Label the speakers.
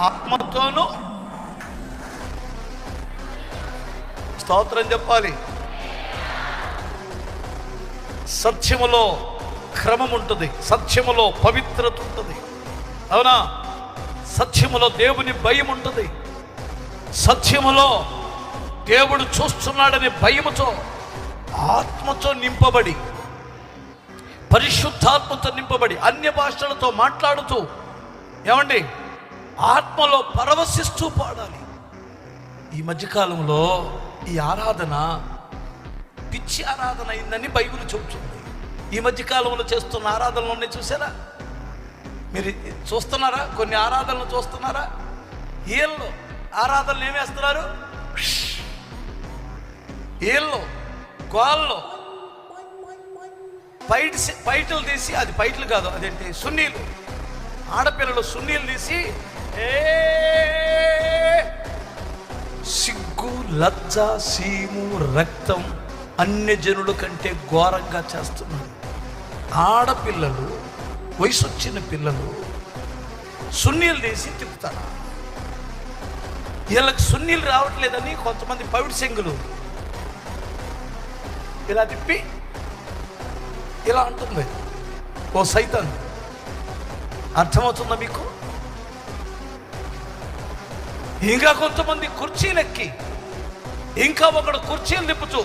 Speaker 1: ఆత్మతోనూ స్తోత్రం చెప్పాలి. సత్యములో క్రమం ఉంటుంది, సత్యములో పవిత్రత ఉంటుంది. అవునా? సత్యములో దేవుని భయం ఉంటుంది. సత్యములో దేవుడు చూస్తున్నాడనే భయముతో, ఆత్మతో నింపబడి, పరిశుద్ధాత్మతో నింపబడి, అన్య భాషలతో మాట్లాడుతూ, ఏమండి, ఆత్మలో పరవశిస్తూ పాడాలి. ఈ మధ్యకాలంలో ఈ ఆరాధన పిచ్చి ఆరాధన అయిందని బైబిల్ చెబుతుంది. ఈ మధ్యకాలంలో చేస్తున్న ఆరాధనలు ఉన్నాయి, చూసారా? మీరు చూస్తున్నారా? కొన్ని ఆరాధనలు చూస్తున్నారా? ఏళ్ళు ఆరాధనలు ఏమేస్తున్నారు? ఏళ్ళు గోల్లో పైటలు తీసి, అది పైటలు కాదు, అదేంటి, సున్నీలు. ఆడపిల్లలు సున్నీలు తీసి సిగ్గు, లజ్జ, సీము, రక్తం అన్య జనుల కంటే ఘోరంగా చేస్తున్నారు. ఆడపిల్లలు, వయసు వచ్చిన పిల్లలు సున్నీలు తీసి తిప్పుతారు. వీళ్ళకి సున్నీలు రావట్లేదని కొంతమంది పవిడి సెంగులు ఇలా తిప్పి ఇలా అంటుంది. ఓ సైతాన్, అర్థమవుతుందా మీకు? ఇంకా కొంతమంది కుర్చీలెక్కి, ఇంకా ఒకడు కుర్చీలు తిప్పుతూ